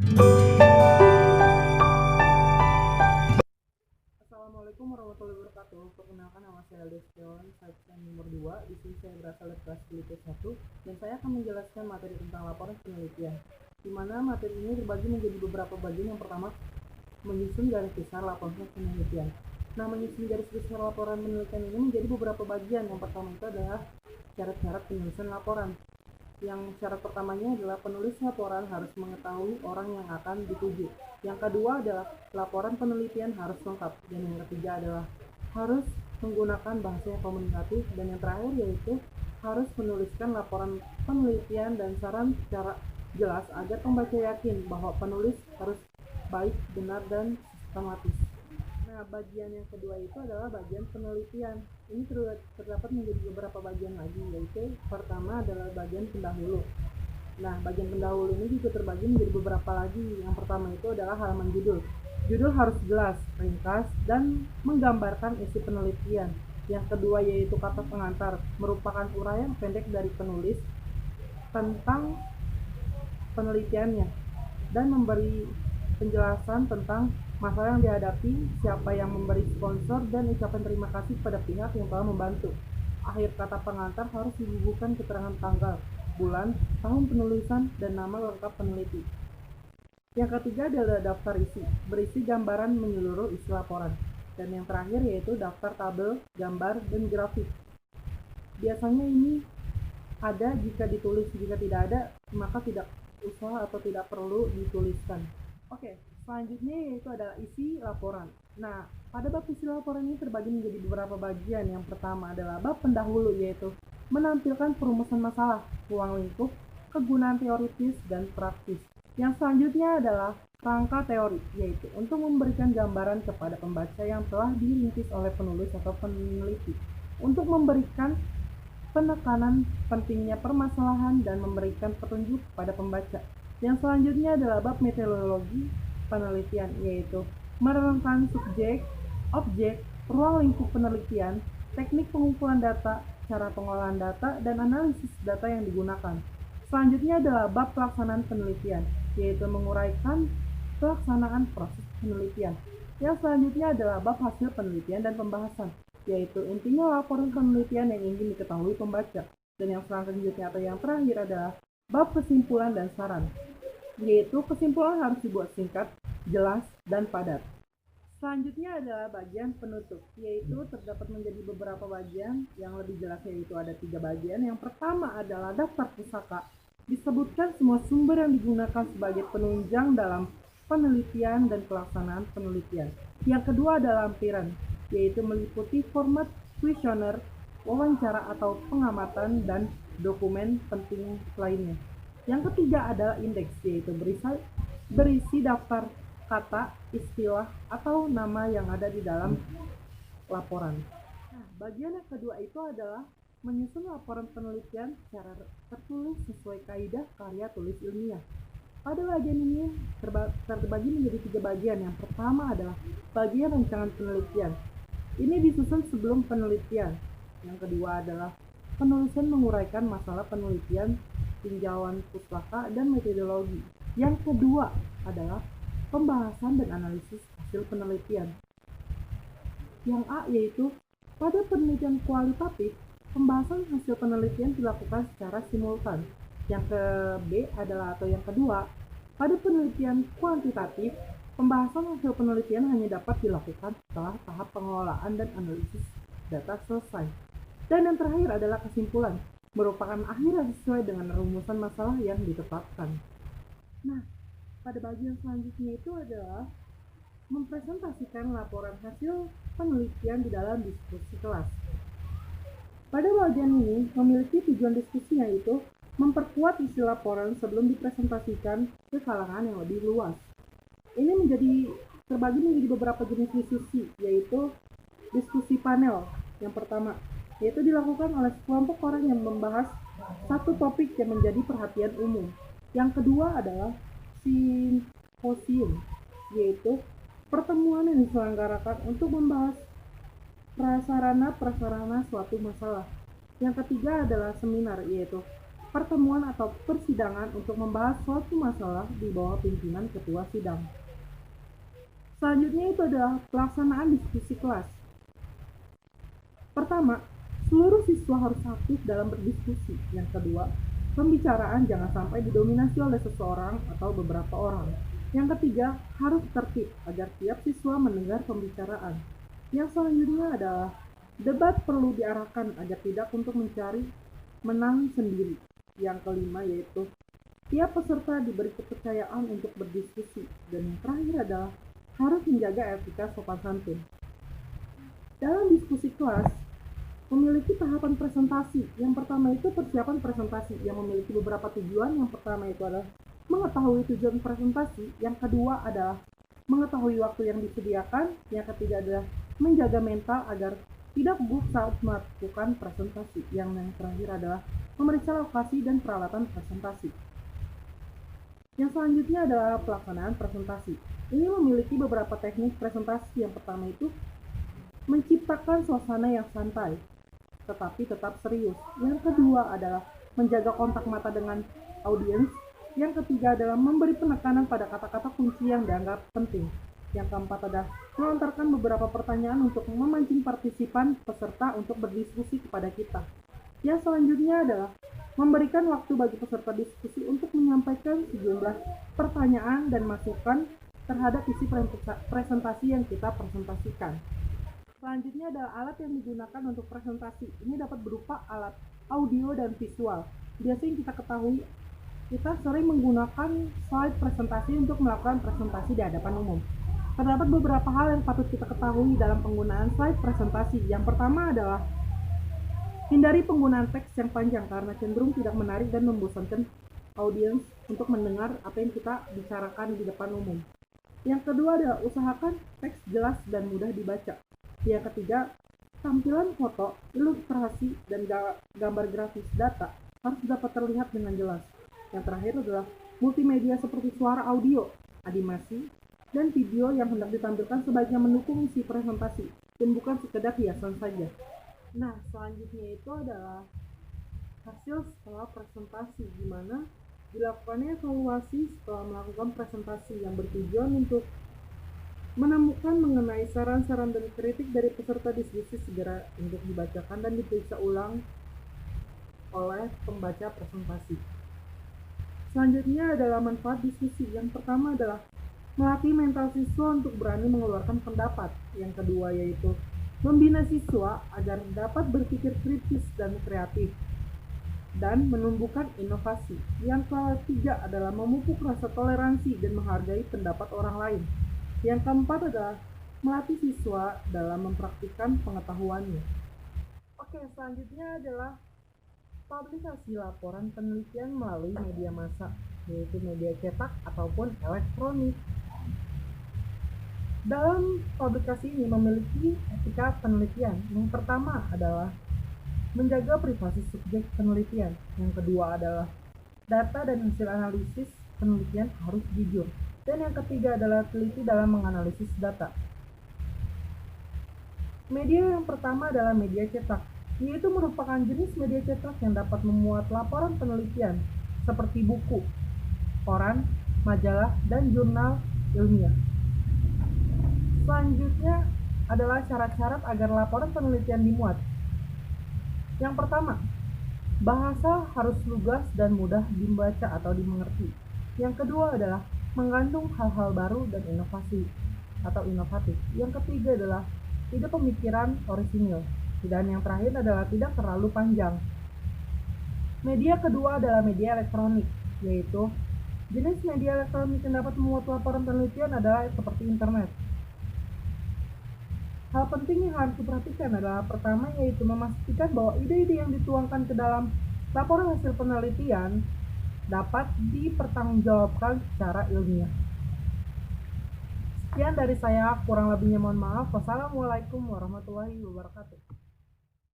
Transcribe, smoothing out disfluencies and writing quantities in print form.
Assalamualaikum warahmatullahi wabarakatuh. Perkenalkan, nama saya Aldo Setiawan, saya nomor 2. Di sini saya berasal dari kelas Pelipis 1 dan saya akan menjelaskan materi tentang laporan penelitian. Di mana materi ini terbagi menjadi beberapa bagian. Yang pertama, menyusun garis besar laporan penelitian. Nah, menyusun garis besar laporan penelitian ini menjadi beberapa bagian. Yang pertama itu adalah syarat-syarat penyusunan laporan. Yang syarat pertamanya adalah penulis laporan harus mengetahui orang yang akan dituju. Yang kedua adalah laporan penelitian harus lengkap. Dan yang ketiga adalah harus menggunakan bahasa yang komunikatif. Dan yang terakhir yaitu harus menuliskan laporan penelitian dan saran secara jelas agar pembaca yakin bahwa penulis harus baik, benar, dan sistematis. Nah, bagian yang kedua itu adalah bagian penelitian. Ini terdapat menjadi beberapa bagian lagi, yaitu pertama adalah bagian pendahulu. Nah, bagian pendahulu ini juga terbagi menjadi beberapa lagi. Yang pertama itu adalah halaman judul. Judul harus jelas, ringkas, dan menggambarkan isi penelitian. Yang kedua yaitu kata pengantar, merupakan uraian pendek dari penulis tentang penelitiannya dan memberi penjelasan tentang masalah yang dihadapi, siapa yang memberi sponsor, dan ucapan terima kasih pada pihak yang telah membantu. Akhir kata pengantar harus dibubuhkan keterangan tanggal, bulan, tahun penulisan, dan nama lengkap peneliti. Yang ketiga adalah daftar isi, berisi gambaran menyeluruh isi laporan. Dan yang terakhir yaitu daftar tabel, gambar, dan grafik. Biasanya ini ada jika ditulis, jika tidak ada maka tidak usah atau tidak perlu dituliskan. Oke, selanjutnya yaitu adalah isi laporan. Nah, pada bab isi laporan ini terbagi menjadi beberapa bagian. Yang pertama adalah bab pendahulu, yaitu menampilkan perumusan masalah, ruang lingkup, kegunaan teoritis dan praktis. Yang selanjutnya adalah rangka teori, yaitu untuk memberikan gambaran kepada pembaca yang telah dirintis oleh penulis atau peneliti, untuk memberikan penekanan pentingnya permasalahan dan memberikan petunjuk pada pembaca. Yang selanjutnya adalah bab metodologi penelitian, yaitu menerangkan subjek, objek, ruang lingkup penelitian, teknik pengumpulan data, cara pengolahan data, dan analisis data yang digunakan. Selanjutnya adalah bab pelaksanaan penelitian, yaitu menguraikan pelaksanaan proses penelitian. Yang selanjutnya adalah bab hasil penelitian dan pembahasan, yaitu intinya laporan penelitian yang ingin diketahui pembaca. Dan yang selanjutnya atau yang terakhir adalah bab kesimpulan dan saran, yaitu kesimpulan harus dibuat singkat, jelas, dan padat. Selanjutnya adalah bagian penutup, yaitu terdapat menjadi beberapa bagian. Yang lebih jelas yaitu ada 3 bagian. Yang pertama adalah daftar pusaka, disebutkan semua sumber yang digunakan sebagai penunjang dalam penelitian dan pelaksanaan penelitian. Yang kedua adalah lampiran, yaitu meliputi format kuesioner, wawancara atau pengamatan, dan dokumen penting lainnya. Yang ketiga adalah indeks, yaitu berisi daftar kata, istilah, atau nama yang ada di dalam laporan. Nah, bagian yang kedua itu adalah menyusun laporan penelitian secara tertulis sesuai kaidah karya tulis ilmiah. Pada bagian ini terbagi menjadi 3 bagian. Yang pertama adalah bagian rancangan penelitian. Ini disusun sebelum penelitian. Yang kedua adalah penulisan menguraikan masalah penelitian, tinjauan pustaka, dan metodologi. Yang kedua adalah pembahasan dan analisis hasil penelitian. Yang A yaitu pada penelitian kualitatif, pembahasan hasil penelitian dilakukan secara simultan. Yang ke B adalah atau yang kedua, pada penelitian kuantitatif, pembahasan hasil penelitian hanya dapat dilakukan setelah tahap pengelolaan dan analisis data selesai. Dan yang terakhir adalah kesimpulan, merupakan akhir yang sesuai dengan rumusan masalah yang ditetapkan. Nah, pada bagian selanjutnya itu adalah mempresentasikan laporan hasil penelitian di dalam diskusi kelas. Pada bagian ini memiliki tujuan diskusi, yaitu memperkuat isi laporan sebelum dipresentasikan ke kalangan yang lebih luas. Ini terbagi menjadi beberapa jenis diskusi, yaitu diskusi panel. Yang pertama, yaitu dilakukan oleh sekelompok orang yang membahas satu topik yang menjadi perhatian umum. Yang kedua adalah simposium, yaitu pertemuan yang diselenggarakan untuk membahas prasarana suatu masalah. Yang ketiga adalah seminar, yaitu pertemuan atau persidangan untuk membahas suatu masalah di bawah pimpinan ketua sidang. Selanjutnya itu adalah pelaksanaan diskusi kelas. Pertama, seluruh siswa harus aktif dalam berdiskusi. Yang kedua, pembicaraan jangan sampai didominasi oleh seseorang atau beberapa orang. Yang ketiga, harus tertib agar tiap siswa mendengar pembicaraan. Yang selanjutnya adalah debat perlu diarahkan agar tidak untuk mencari menang sendiri. Yang kelima yaitu tiap peserta diberi kepercayaan untuk berdiskusi. Dan yang terakhir adalah harus menjaga etika sopan santun. Dalam diskusi kelas, memiliki tahapan presentasi. Yang pertama itu persiapan presentasi yang memiliki beberapa tujuan. Yang pertama itu adalah mengetahui tujuan presentasi. Yang kedua adalah mengetahui waktu yang disediakan. Yang ketiga adalah menjaga mental agar tidak gugup saat melakukan presentasi. Yang terakhir adalah memeriksa lokasi dan peralatan presentasi. Yang selanjutnya adalah pelaksanaan presentasi. Ini memiliki beberapa teknik presentasi. Yang pertama itu menciptakan suasana yang santai, tetapi tetap serius. Yang kedua adalah menjaga kontak mata dengan audiens. Yang ketiga adalah memberi penekanan pada kata-kata kunci yang dianggap penting. Yang keempat adalah melontarkan beberapa pertanyaan untuk memancing partisipan peserta untuk berdiskusi kepada kita. Yang selanjutnya adalah memberikan waktu bagi peserta diskusi untuk menyampaikan sejumlah pertanyaan dan masukan terhadap isi presentasi yang kita presentasikan. Selanjutnya adalah alat yang digunakan untuk presentasi. Ini dapat berupa alat audio dan visual. Biasanya kita ketahui, kita sering menggunakan slide presentasi untuk melakukan presentasi di hadapan umum. Terdapat beberapa hal yang patut kita ketahui dalam penggunaan slide presentasi. Yang pertama adalah hindari penggunaan teks yang panjang karena cenderung tidak menarik dan membosankan audiens untuk mendengar apa yang kita bicarakan di depan umum. Yang kedua adalah usahakan teks jelas dan mudah dibaca. Yang ketiga, tampilan foto, ilustrasi, dan gambar grafis data harus dapat terlihat dengan jelas. Yang terakhir adalah multimedia seperti suara audio, animasi, dan video yang hendak ditampilkan sebaiknya mendukung isi presentasi dan bukan sekedar hiasan saja. Nah, selanjutnya itu adalah hasil setelah presentasi, di mana dilakukannya evaluasi setelah melakukan presentasi yang bertujuan untuk menemukan mengenai saran-saran dan kritik dari peserta diskusi segera untuk dibacakan dan diperiksa ulang oleh pembaca presentasi. Selanjutnya adalah manfaat diskusi. Yang pertama adalah melatih mental siswa untuk berani mengeluarkan pendapat. Yang kedua yaitu membina siswa agar dapat berpikir kritis dan kreatif dan menumbuhkan inovasi. Yang ketiga adalah memupuk rasa toleransi dan menghargai pendapat orang lain. Yang keempat adalah melatih siswa dalam mempraktikkan pengetahuannya. Oke, selanjutnya adalah publikasi laporan penelitian melalui media massa, yaitu media cetak ataupun elektronik. Dalam publikasi ini memiliki etika penelitian. Yang pertama adalah menjaga privasi subjek penelitian. Yang kedua adalah data dan hasil analisis penelitian harus jujur. Dan yang ketiga adalah teliti dalam menganalisis data. Media yang pertama adalah media cetak, yaitu merupakan jenis media cetak yang dapat memuat laporan penelitian seperti buku, koran, majalah, dan jurnal ilmiah. Selanjutnya adalah syarat-syarat agar laporan penelitian dimuat. Yang pertama, bahasa harus lugas dan mudah dibaca atau dimengerti. Yang kedua adalah mengandung hal-hal baru dan inovasi atau inovatif. Yang ketiga adalah tidak pemikiran orisinil. Dan yang terakhir adalah tidak terlalu panjang. Media kedua adalah media elektronik, yaitu jenis media elektronik yang dapat memuat laporan penelitian adalah seperti internet. Hal penting yang harus diperhatikan adalah pertama yaitu memastikan bahwa ide-ide yang dituangkan ke dalam laporan hasil penelitian dapat dipertanggungjawabkan secara ilmiah. Sekian dari saya, kurang lebihnya mohon maaf. Wassalamualaikum warahmatullahi wabarakatuh.